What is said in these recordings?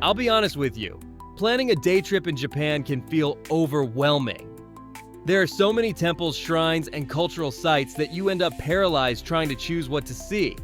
I'll be honest with you, planning a day trip in Japan can feel overwhelming. There are so many temples, shrines, and cultural sites that you end up paralyzed trying to choose what to see.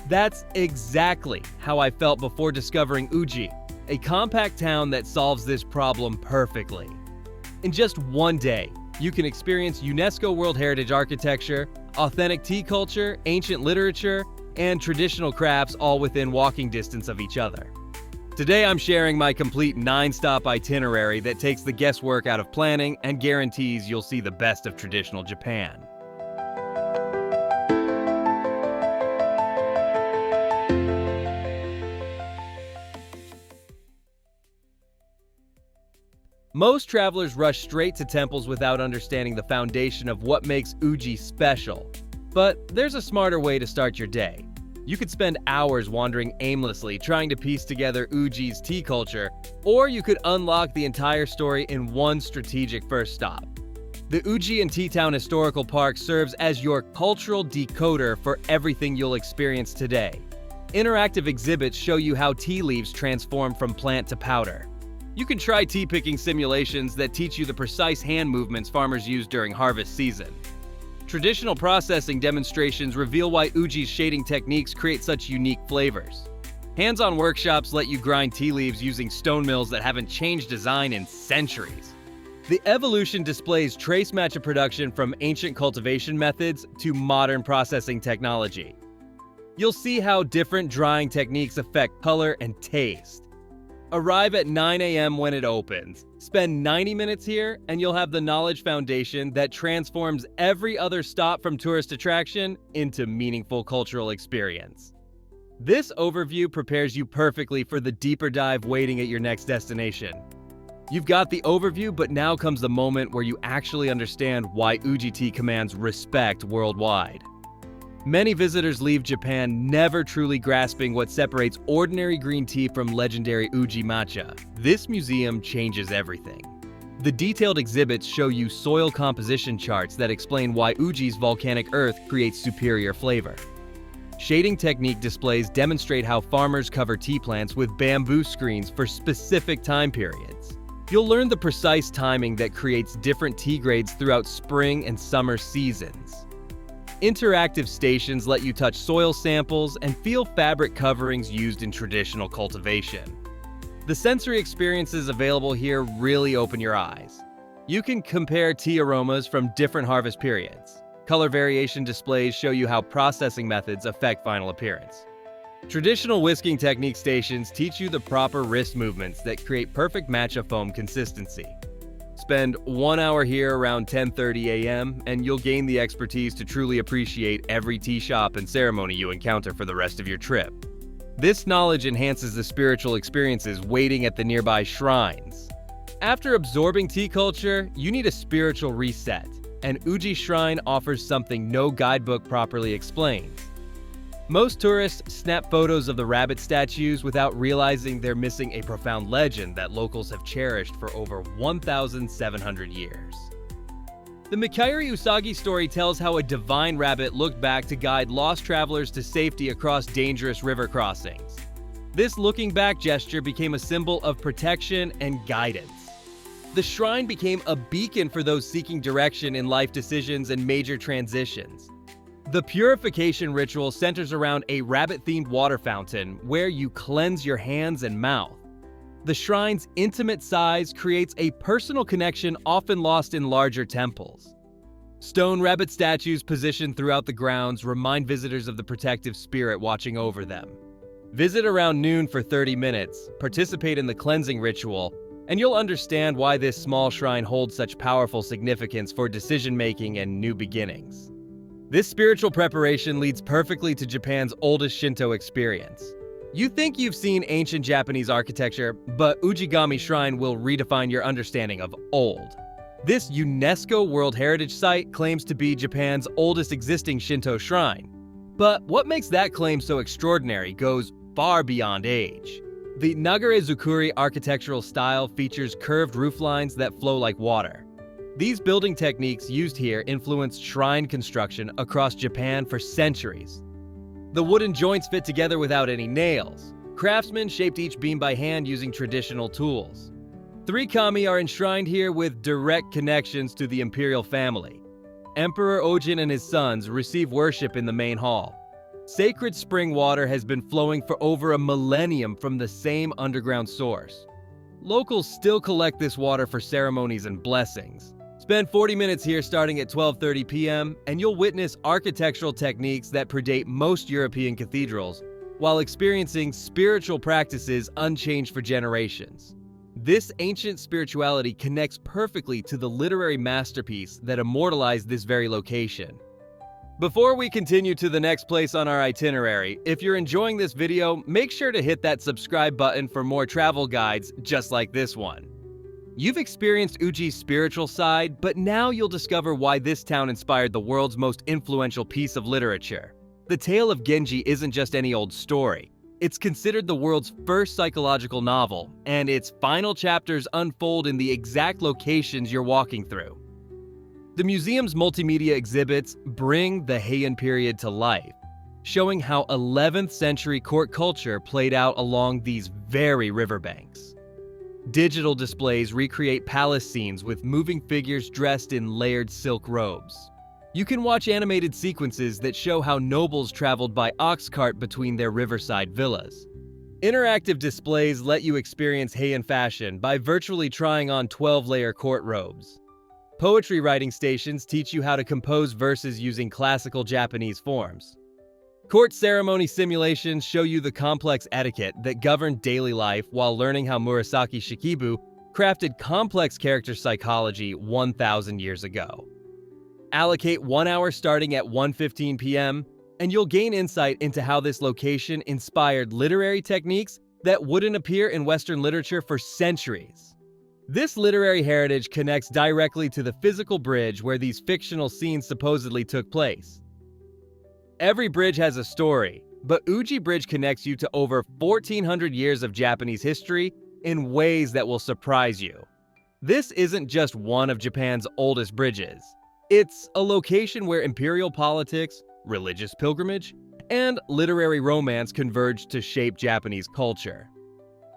That's exactly how I felt before discovering Uji, a compact town that solves this problem perfectly. In just one day, you can experience UNESCO World Heritage architecture, authentic tea culture, ancient literature, and traditional crafts all within walking distance of each other. Today I'm sharing my complete 9-stop itinerary that takes the guesswork out of planning and guarantees you'll see the best of traditional Japan. Most travelers rush straight to temples without understanding the foundation of what makes Uji special. But there's a smarter way to start your day. You could spend hours wandering aimlessly trying to piece together Uji's tea culture, or you could unlock the entire story in one strategic first stop. The Uji and Tea Town Historical Park serves as your cultural decoder for everything you'll experience today. Interactive exhibits show you how tea leaves transform from plant to powder. You can try tea-picking simulations that teach you the precise hand movements farmers use during harvest season. Traditional processing demonstrations reveal why Uji's shading techniques create such unique flavors. Hands-on workshops let you grind tea leaves using stone mills that haven't changed design in centuries. The evolution displays trace matcha production from ancient cultivation methods to modern processing technology. You'll see how different drying techniques affect color and taste. Arrive at 9 a.m. when it opens. Spend 90 minutes here, and you'll have the knowledge foundation that transforms every other stop from tourist attraction into meaningful cultural experience. This overview prepares you perfectly for the deeper dive waiting at your next destination. You've got the overview, but now comes the moment where you actually understand why Uji Tea commands respect worldwide. Many visitors leave Japan never truly grasping what separates ordinary green tea from legendary Uji matcha. This museum changes everything. The detailed exhibits show you soil composition charts that explain why Uji's volcanic earth creates superior flavor. Shading technique displays demonstrate how farmers cover tea plants with bamboo screens for specific time periods. You'll learn the precise timing that creates different tea grades throughout spring and summer seasons. Interactive stations let you touch soil samples and feel fabric coverings used in traditional cultivation. The sensory experiences available here really open your eyes. You can compare tea aromas from different harvest periods. Color variation displays show you how processing methods affect final appearance. Traditional whisking technique stations teach you the proper wrist movements that create perfect matcha foam consistency. Spend 1 hour here around 10:30 a.m. and you'll gain the expertise to truly appreciate every tea shop and ceremony you encounter for the rest of your trip. This knowledge enhances the spiritual experiences waiting at the nearby shrines. After absorbing tea culture, you need a spiritual reset, and Uji Shrine offers something no guidebook properly explains. Most tourists snap photos of the rabbit statues without realizing they're missing a profound legend that locals have cherished for over 1,700 years. The Mikairi Usagi story tells how a divine rabbit looked back to guide lost travelers to safety across dangerous river crossings. This looking back gesture became a symbol of protection and guidance. The shrine became a beacon for those seeking direction in life decisions and major transitions. The purification ritual centers around a rabbit-themed water fountain where you cleanse your hands and mouth. The shrine's intimate size creates a personal connection often lost in larger temples. Stone rabbit statues positioned throughout the grounds remind visitors of the protective spirit watching over them. Visit around noon for 30 minutes, participate in the cleansing ritual, and you'll understand why this small shrine holds such powerful significance for decision-making and new beginnings. This spiritual preparation leads perfectly to Japan's oldest Shinto experience. You think you've seen ancient Japanese architecture, but Ujigami Shrine will redefine your understanding of old. This UNESCO World Heritage site claims to be Japan's oldest existing Shinto shrine. But what makes that claim so extraordinary goes far beyond age. The Nagare-zukuri architectural style features curved rooflines that flow like water. These building techniques used here influenced shrine construction across Japan for centuries. The wooden joints fit together without any nails, Craftsmen shaped each beam by hand using traditional tools. 3 kami are enshrined here with direct connections to the imperial family. Emperor Ojin and his sons receive worship in the main hall. Sacred spring water has been flowing for over a millennium from the same underground source. Locals still collect this water for ceremonies and blessings. Spend 40 minutes here starting at 12:30 p.m. and you'll witness architectural techniques that predate most European cathedrals, while experiencing spiritual practices unchanged for generations. This ancient spirituality connects perfectly to the literary masterpiece that immortalized this very location. Before we continue to the next place on our itinerary, if you're enjoying this video, make sure to hit that subscribe button for more travel guides just like this one. You've experienced Uji's spiritual side, but now you'll discover why this town inspired the world's most influential piece of literature. The tale of Genji isn't just any old story. It's considered the world's first psychological novel, and its final chapters unfold in the exact locations you're walking through. The museum's multimedia exhibits bring the Heian period to life, showing how 11th century court culture played out along these very riverbanks. Digital displays recreate palace scenes with moving figures dressed in layered silk robes. You can watch animated sequences that show how nobles traveled by ox cart between their riverside villas. Interactive displays let you experience Heian fashion by virtually trying on 12-layer court robes. Poetry writing stations teach you how to compose verses using classical Japanese forms. Court ceremony simulations show you the complex etiquette that governed daily life while learning how Murasaki Shikibu crafted complex character psychology 1,000 years ago. Allocate 1 hour starting at 1:15 p.m., and you'll gain insight into how this location inspired literary techniques that wouldn't appear in Western literature for centuries. This literary heritage connects directly to the physical bridge where these fictional scenes supposedly took place. Every bridge has a story, but Uji Bridge connects you to over 1,400 years of Japanese history in ways that will surprise you. This isn't just one of Japan's oldest bridges. It's a location where imperial politics, religious pilgrimage, and literary romance converged to shape Japanese culture.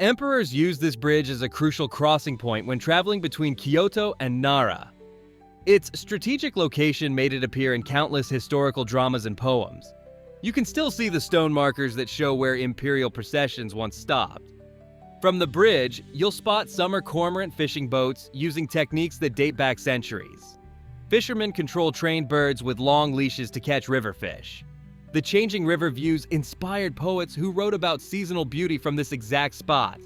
Emperors used this bridge as a crucial crossing point when traveling between Kyoto and Nara. Its strategic location made it appear in countless historical dramas and poems. You can still see the stone markers that show where imperial processions once stopped. From the bridge, you'll spot summer cormorant fishing boats using techniques that date back centuries. Fishermen control trained birds with long leashes to catch river fish. The changing river views inspired poets who wrote about seasonal beauty from this exact spot.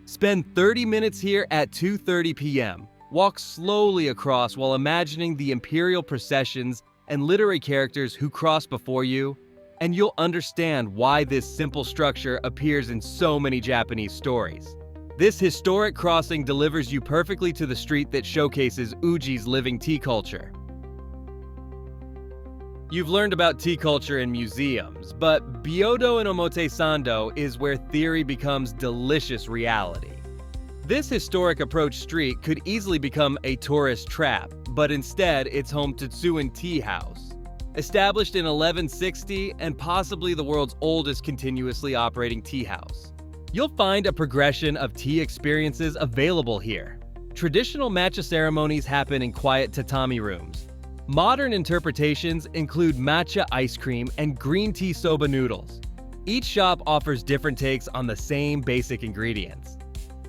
Spend 30 minutes here at 2:30 p.m. Walk slowly across while imagining the imperial processions and literary characters who cross before you, and you'll understand why this simple structure appears in so many Japanese stories. This historic crossing delivers you perfectly to the street that showcases Uji's living tea culture. You've learned about tea culture in museums, but Byodoin Omotesando is where theory becomes delicious reality. This historic approach street could easily become a tourist trap, but instead it's home to Tsuin Tea House. Established in 1160 and possibly the world's oldest continuously operating tea house. You'll find a progression of tea experiences available here. Traditional matcha ceremonies happen in quiet tatami rooms. Modern interpretations include matcha ice cream and green tea soba noodles. Each shop offers different takes on the same basic ingredients.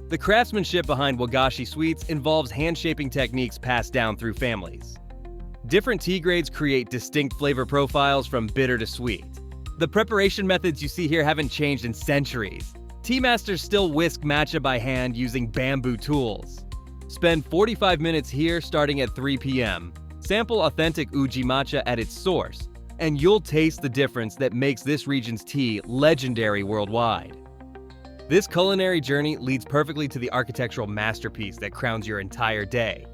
The craftsmanship behind wagashi sweets involves hand-shaping techniques passed down through families. Different tea grades create distinct flavor profiles from bitter to sweet. The preparation methods you see here haven't changed in centuries. Tea masters still whisk matcha by hand using bamboo tools. Spend 45 minutes here starting at 3 p.m. Sample authentic Uji matcha at its source, and you'll taste the difference that makes this region's tea legendary worldwide. This culinary journey leads perfectly to the architectural masterpiece that crowns your entire day.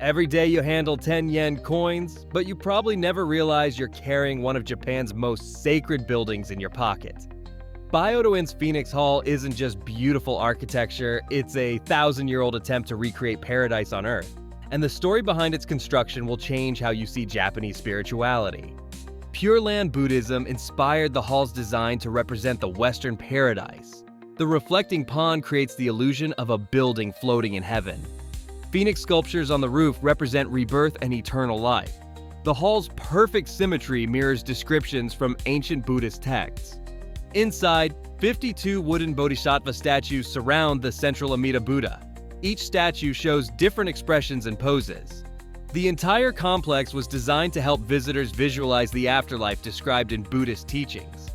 Every day you handle 10 yen coins, but you probably never realize you're carrying one of Japan's most sacred buildings in your pocket. Byodoin Phoenix Hall isn't just beautiful architecture, it's a 1,000-year-old attempt to recreate paradise on Earth, and the story behind its construction will change how you see Japanese spirituality. Pure Land Buddhism inspired the hall's design to represent the Western paradise. The reflecting pond creates the illusion of a building floating in heaven. Phoenix sculptures on the roof represent rebirth and eternal life. The hall's perfect symmetry mirrors descriptions from ancient Buddhist texts. Inside, 52 wooden bodhisattva statues surround the central Amida Buddha. Each statue shows different expressions and poses. The entire complex was designed to help visitors visualize the afterlife described in Buddhist teachings.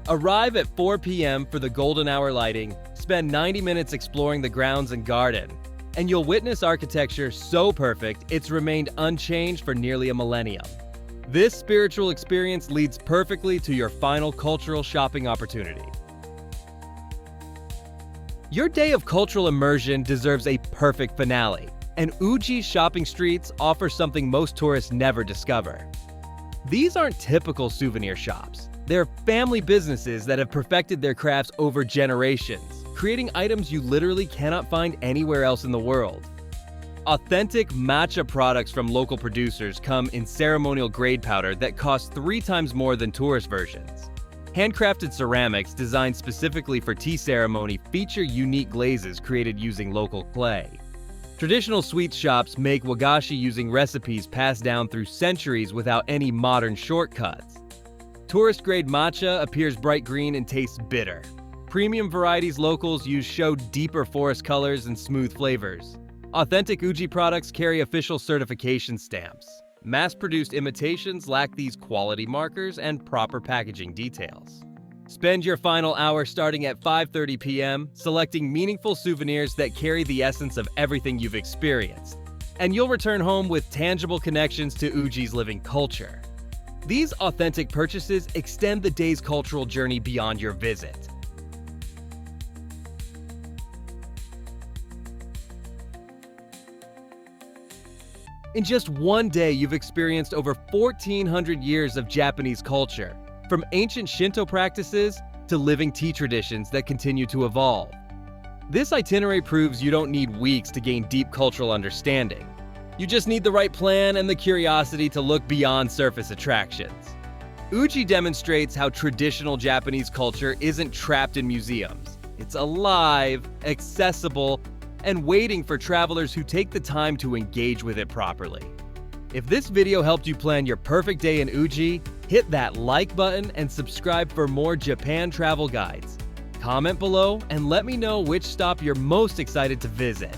Arrive at 4 p.m. for the golden hour lighting, spend 90 minutes exploring the grounds and garden, and you'll witness architecture so perfect it's remained unchanged for nearly a millennium. This spiritual experience leads perfectly to your final cultural shopping opportunity. Your day of cultural immersion deserves a perfect finale, and Uji's shopping streets offer something most tourists never discover. These aren't typical souvenir shops. They're family businesses that have perfected their crafts over generations, creating items you literally cannot find anywhere else in the world. Authentic matcha products from local producers come in ceremonial grade powder that costs 3 times more than tourist versions. Handcrafted ceramics designed specifically for tea ceremony feature unique glazes created using local clay. Traditional sweet shops make wagashi using recipes passed down through centuries without any modern shortcuts. Tourist-grade matcha appears bright green and tastes bitter. Premium varieties locals show deeper forest colors and smooth flavors. Authentic Uji products carry official certification stamps. Mass-produced imitations lack these quality markers and proper packaging details. Spend your final hour starting at 5:30 p.m. selecting meaningful souvenirs that carry the essence of everything you've experienced, and you'll return home with tangible connections to Uji's living culture. These authentic purchases extend the day's cultural journey beyond your visit. In just one day, you've experienced over 1,400 years of Japanese culture, from ancient Shinto practices to living tea traditions that continue to evolve. This itinerary proves you don't need weeks to gain deep cultural understanding. You just need the right plan and the curiosity to look beyond surface attractions. Uji demonstrates how traditional Japanese culture isn't trapped in museums. It's alive, accessible, and waiting for travelers who take the time to engage with it properly. If this video helped you plan your perfect day in Uji, hit that like button and subscribe for more Japan travel guides. Comment below and let me know which stop you're most excited to visit.